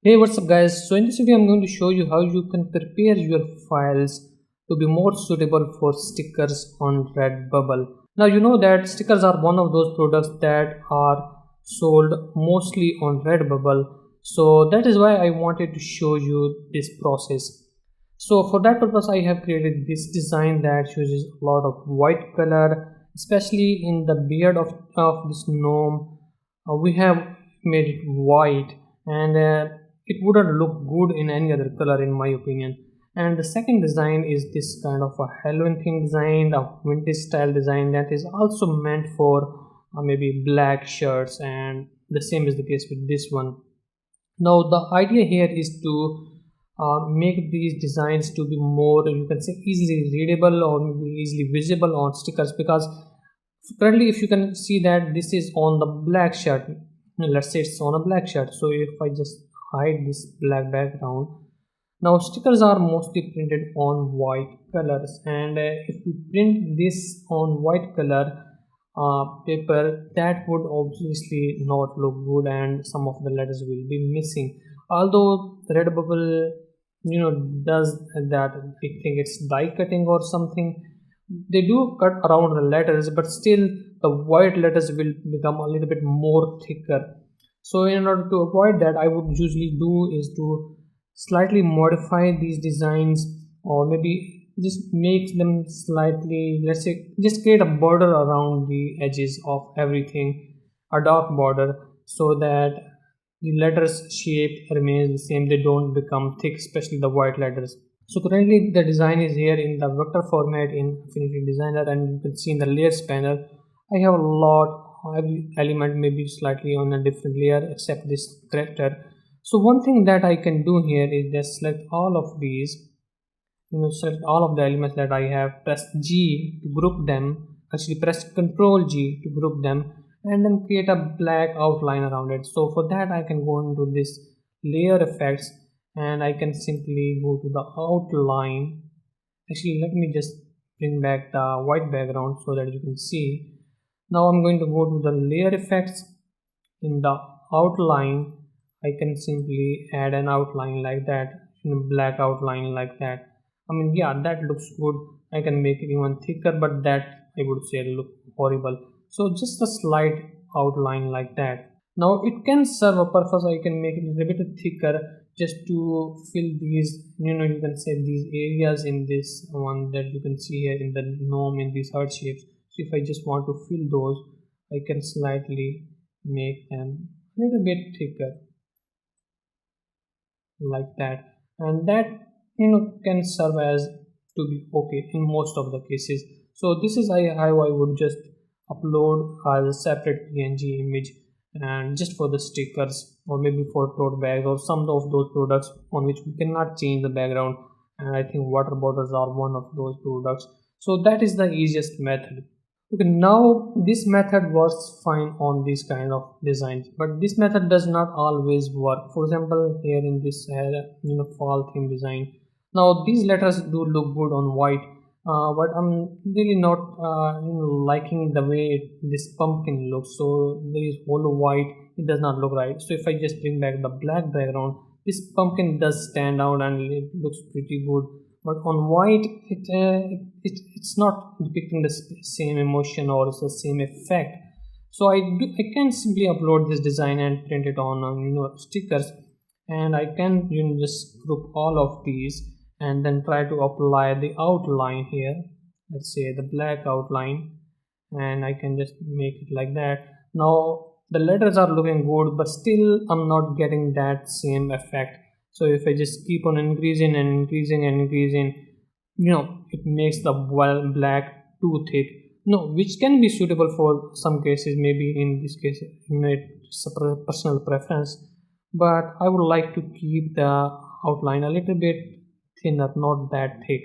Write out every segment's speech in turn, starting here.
Hey, what's up guys? So in this video I'm going to show you how you can prepare your files to be more suitable for stickers on Redbubble. Now you know that stickers are one of those products that are sold mostly on Redbubble. So that is why I wanted to show you this process. So for that purpose I have created this design that uses a lot of white color, especially in the beard of this gnome. We have made it white, and it wouldn't look good in any other color in my opinion. And the second design is this kind of a Halloween theme design, a vintage style design that is also meant for maybe black shirts, and the same is the case with this one. Now the idea here is to make these designs to be more, you can say, easily readable or maybe easily visible on stickers, because currently if you can see that this is on the black shirt. Let's say it's on a black shirt, so if I just hide this black background, now stickers are mostly printed on white colors, and if we print this on white color paper, that would obviously not look good and some of the letters will be missing. Although Redbubble does that, I think it's die cutting or something. They do cut around the letters, but still the white letters will become a little bit more thicker. So in order to avoid that, I would usually do is to slightly modify these designs, or maybe just make them slightly, let's say, just create a border around the edges of everything, a dark border, so that the letters shape remains the same, they don't become thick, especially the white letters. So currently the design is here in the vector format in Affinity Designer, and you can see in the layers panel I have a lot, every element may be slightly on a different layer except this character. So one thing that I can do here is just select all of these, select all of the elements that I have, press G to group them, actually press Ctrl G to group them, and then create a black outline around it. So for that I can go into this layer effects, and I can simply go to the outline. Actually, let me just bring back the white background so that you can see. Now I'm going to go to the layer effects. In the outline I can simply add an outline like that, black outline like that. I mean, yeah, that looks good. I can make it even thicker, but that I would say look horrible. So just a slight outline like that. Now it can serve a purpose. I can make it a little bit thicker just to fill these, you can say these areas in this one that you can see here in the gnome, in these heart shapes. So if I just want to fill those, I can slightly make them a little bit thicker like that, and that can serve as to be okay in most of the cases. So this is how I would just upload as a separate PNG image, and just for the stickers or maybe for tote bags or some of those products on which we cannot change the background, and I think water bottles are one of those products. So that is the easiest method. Okay, now this method works fine on these kind of designs, but this method does not always work. For example, here in this fall theme design, now these letters do look good on white, but I'm really not liking the way this pumpkin looks. So there is hollow white, it does not look right. So if I just bring back the black background, this pumpkin does stand out and it looks pretty good, but on white it's not depicting the same emotion or the same effect. So I can simply upload this design and print it on stickers, and I can just group all of these and then try to apply the outline here, let's say the black outline, and I can just make it like that. Now the letters are looking good, but still I'm not getting that same effect. So if I just keep on increasing and increasing and increasing, it makes the black too thick, which can be suitable for some cases. Maybe in this case it's a personal preference, but I would like to keep the outline a little bit thinner, not that thick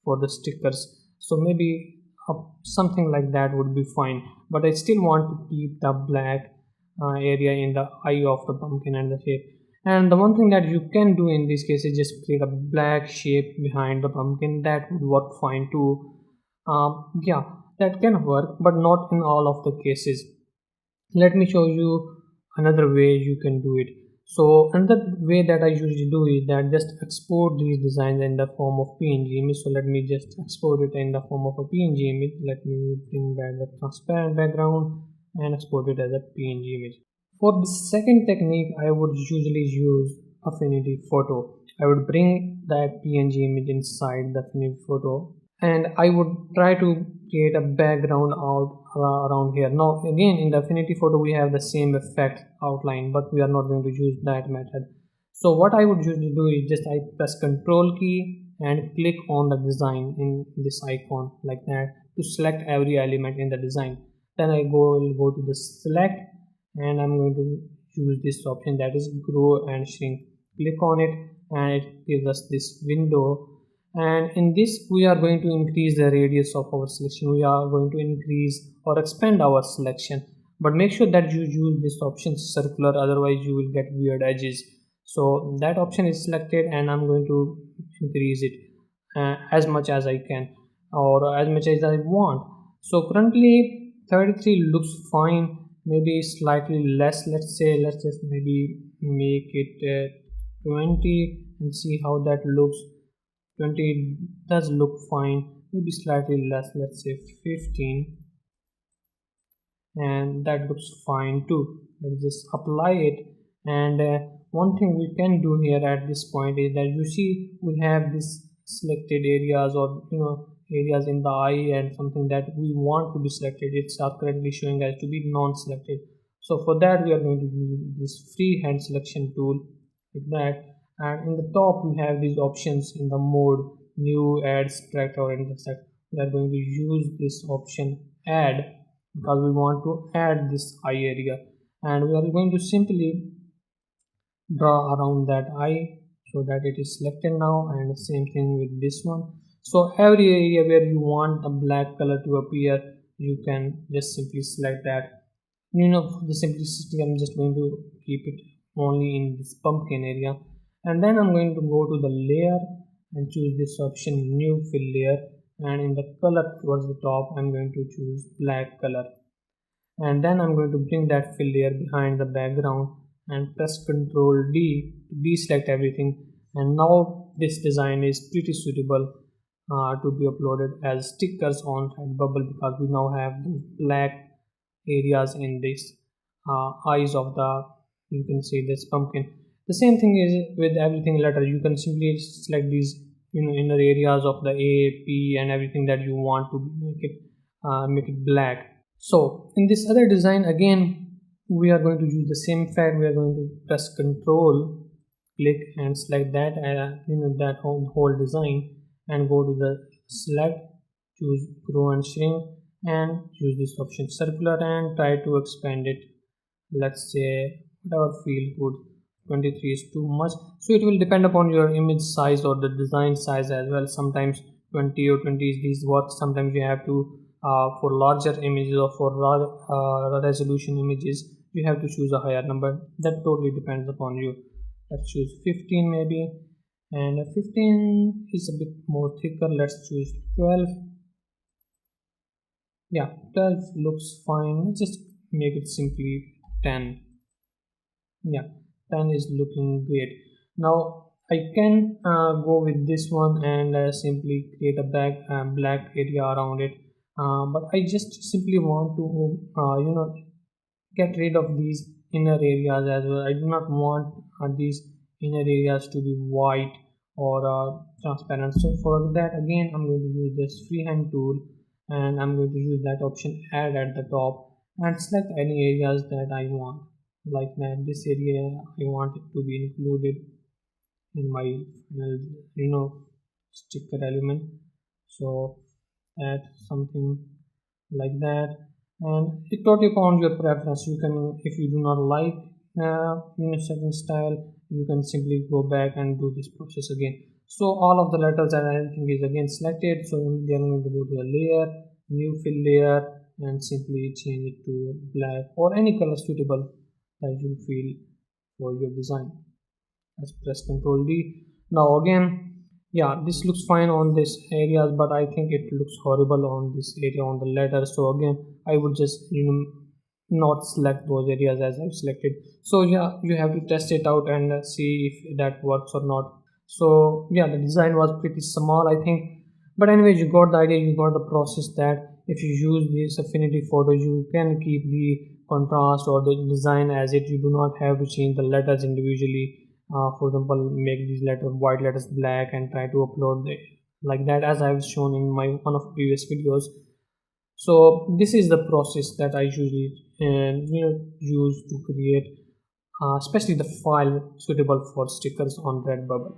for the stickers. So maybe something like that would be fine, but I still want to keep the black area in the eye of the pumpkin and the shape. And the one thing that you can do in this case is just create a black shape behind the pumpkin. That would work fine too. Yeah, that can work, but not in all of the cases. Let me show you another way you can do it. So another way that I usually do is that just export these designs in the form of PNG image. So let me just export it in the form of a PNG image. Let me bring back the transparent background and export it as a PNG image. For the second technique, I would usually use Affinity Photo. I would bring that PNG image inside the Affinity Photo and I would try to create a background out around here. Now again, in the Affinity Photo we have the same effect outline, but we are not going to use that method. So what I would usually do is just I press Ctrl key and click on the design in this icon like that to select every element in the design. Then I will go to the select and I'm going to use this option, that is grow and shrink. Click on it and it gives us this window, and in this we are going to increase the radius of our selection. We are going to increase or expand our selection, but make sure that you use this option circular, otherwise you will get weird edges. So that option is selected and I'm going to increase it as much as I can or as much as I want. So currently 33 looks fine, maybe slightly less. Let's just maybe make it 20 and see how that looks. 20 does look fine, maybe slightly less, let's say 15, and that looks fine too. Let's just apply it. And one thing we can do here at this point is that you see we have this selected areas, or areas in the eye and something that we want to be selected. It's currently showing as to be non-selected. So for that we are going to use this freehand selection tool like that, and in the top we have these options in the mode new, add, subtract or intersect. We are going to use this option add because we want to add this eye area, and we are going to simply draw around that eye so that it is selected now, and the same thing with this one. So every area where you want the black color to appear, you can just simply select that. For the simplicity, I'm just going to keep it only in this pumpkin area, and then I'm going to go to the layer and choose this option new fill layer, and in the color towards the top I'm going to choose black color, and then I'm going to bring that fill layer behind the background and press Ctrl D to deselect everything. And now this design is pretty suitable to be uploaded as stickers on Redbubble, because we now have those black areas in this eyes of the, you can see, this pumpkin. The same thing is with everything letter. You can simply select these inner areas of the A, P and everything that you want to make it black. So in this other design again we are going to use the same effect. We are going to press Ctrl, click and select that that whole design, and go to the select, choose grow and shrink, and use this option circular and try to expand it. Let's say whatever feel good. 23 is too much, so it will depend upon your image size or the design size as well. Sometimes 20 or 20 is these work. Sometimes you have to for larger images or for resolution images you have to choose a higher number. That totally depends upon you. Let's choose 15 maybe, and 15 is a bit more thicker. Let's choose 12. Yeah, 12 looks fine. Let's just make it simply 10. Yeah, 10 is looking great. Now I can go with this one and simply create a black area around it, but I just simply want to get rid of these inner areas as well. I do not want these inner areas to be white or transparent. So for that again I'm going to use this freehand tool, and I'm going to use that option add at the top and select any areas that I want. Like that, this area I want it to be included in my final sticker element. So add something like that, and it totally upon your preference. You can, if you do not like certain style, you can simply go back and do this process again. So all of the letters and everything is again selected. So then I'm going to go to the layer, new fill layer, and simply change it to black or any color suitable that you feel for your design. Let's press Ctrl D. Now again, yeah, this looks fine on this areas, but I think it looks horrible on this area on the letter. So again I would just not select those areas as I've selected. So yeah, you have to test it out and see if that works or not. So yeah, the design was pretty small, I think, but anyways, you got the idea, you got the process that if you use this Affinity Photo, you can keep the contrast or the design as it. You do not have to change the letters individually. For example, make these white letters black and try to upload the like that, as I've shown in my one of previous videos. So this is the process that I usually use to create especially the file suitable for stickers on Redbubble.